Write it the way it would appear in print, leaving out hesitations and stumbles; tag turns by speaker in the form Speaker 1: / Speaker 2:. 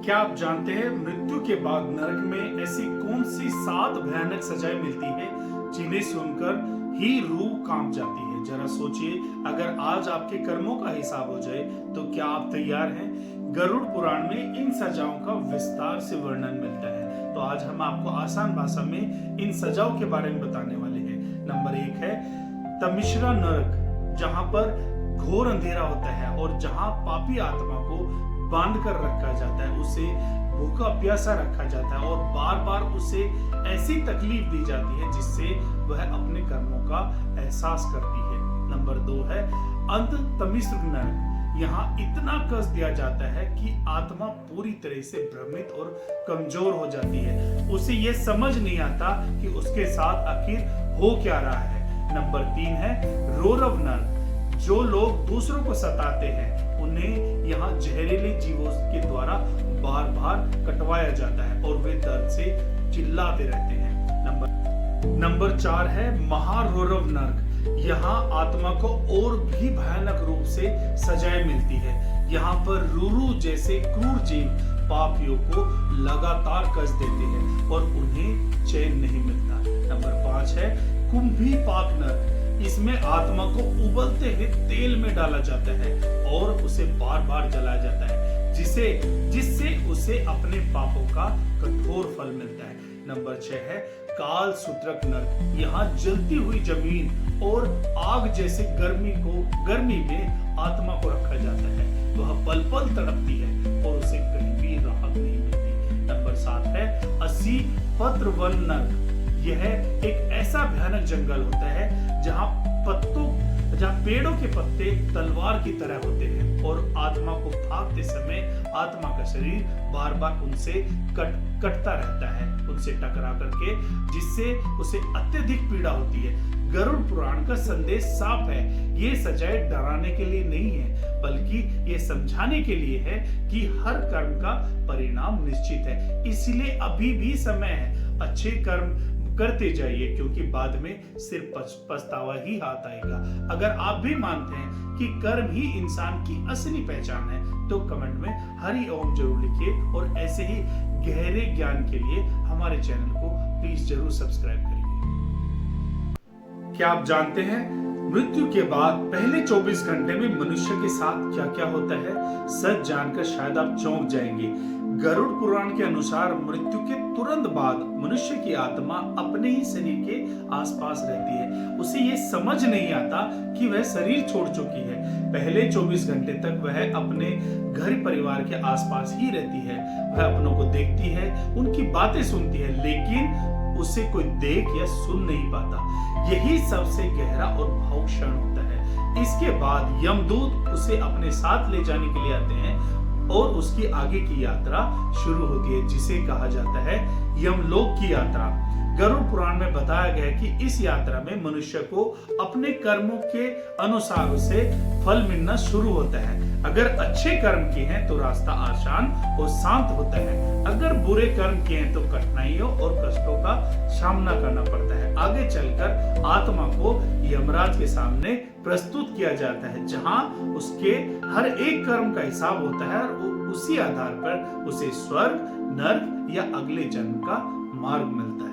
Speaker 1: क्या आप जानते हैं मृत्यु के बाद नरक में ऐसी कौन सी 7 भयानक सजाएं मिलती है जिन्हें सुनकर ही रूह कांप जाती है। जरा सोचिए, अगर आज आपके कर्मों का हिसाब हो जाए तो क्या आप तैयार हैं? गरुड़ पुराण में इन सजाओं का विस्तार से वर्णन मिलता है। तो आज हम आपको आसान भाषा में इन सजाओं के बारे में बताने वाले हैं। नंबर 1 है तमिश्रा नरक, जहां पर घोर अंधेरा होता है और जहां पापी आत्मा को बांध कर रखा जाता है, उसे भूखा प्यासा रखा जाता है और बार बार उसे ऐसी तकलीफ दी जाती है जिससे वह अपने कर्मों का एहसास करती है। नंबर 2 है अंत तमिश्र नरक, यहाँ इतना कष्ट दिया जाता है कि आत्मा पूरी तरह से भ्रमित और कमजोर हो जाती है। उसे यह समझ नहीं आता कि उसके साथ आखिर हो क्या रहा है। नंबर 3 है रौरव नरक, जो लोग दूसरों को सताते हैं उन्हें यहाँ जहरीले जीवों के द्वारा बार बार कटवाया जाता है और वे दर्द से चिल्लाते रहते हैं। नंबर 4 है महारौरव नरक, यहाँ आत्मा को और भी भयानक रूप से सजाएं मिलती है। यहाँ पर रूरू जैसे क्रूर जीव पापियों को लगातार कष्ट देते हैं और उन्हें चैन नहीं मिलता। नंबर 5 है कुंभी पाक नरक, इसमें आत्मा को उबलते हुए तेल में डाला जाता है और उसे बार बार जलाया जाता है जिससे उसे अपने पापों का कठोर फल मिलता है। नंबर 6 है काल सूत्रक नरक, यहाँ जलती हुई जमीन और आग जैसे गर्मी में आत्मा को रखा जाता है। वह पल पल तड़पती है और उसे कहीं भी राहत नहीं मिलती। नंबर 7 है असी पत्र वन नरक, यह एक ऐसा भयानक जंगल होता है जहाँ पेड़ों के पत्ते तलवार की तरह होते हैं और आत्मा को भागते समय आत्मा का शरीर बार बार उनसे कटता रहता है, उनसे टकरा करके, जिससे उसे अत्यधिक पीड़ा होती है। गरुड़ पुराण का संदेश साफ है, ये सजाएं डराने के लिए नहीं है बल्कि ये समझाने के लिए है कि हर कर्म का परिणाम निश्चित है। इसलिए अभी भी समय है, अच्छे कर्म करते जाइए क्योंकि बाद में सिर्फ पछतावा ही हाथ आएगा। अगर आप भी मानते हैं कि कर्म ही इंसान की असली पहचान है तो कमेंट में हरि ओम जरूर लिखिए और ऐसे ही गहरे ज्ञान के लिए हमारे चैनल को प्लीज जरूर सब्सक्राइब करिए। क्या आप जानते हैं मृत्यु के बाद पहले 24 घंटे में मनुष्य के साथ क्या क्या होता है? सच जानकर शायद आप चौंक जाएंगे। गरुड़ पुराण के अनुसार मृत्यु के तुरंत बाद मनुष्य की आत्मा अपने ही शरीर के आसपास रहती है। उसे ये समझ नहीं आता कि वह शरीर छोड़ चुकी है। पहले 24 घंटे तक वह अपने घर परिवार के आसपास ही रहती है। वह अपनों को देखती है, उनकी बातें सुनती है, लेकिन उसे कोई देख या सुन नहीं पाता। यही सबसे गहरा और भावुक क्षण होता है। इसके बाद यमदूत उसे अपने साथ ले जाने के लिए आते हैं और उसकी आगे की यात्रा शुरू होती है जिसे कहा जाता है यमलोक की यात्रा। गरुड़ पुराण में बताया गया है कि इस यात्रा में मनुष्य को अपने कर्मों के अनुसार उसे फल मिलना शुरू होता है। अगर अच्छे कर्म किए हैं तो रास्ता आसान और शांत होता है, अगर बुरे कर्म किए हैं तो कठिनाइयों और कष्टों का सामना करना पड़ता है। आगे चलकर आत्मा को यमराज के सामने प्रस्तुत किया जाता है जहां उसके हर एक कर्म का हिसाब होता है और उसी आधार पर उसे स्वर्ग, नर्क या अगले जन्म का मार्ग मिलता है।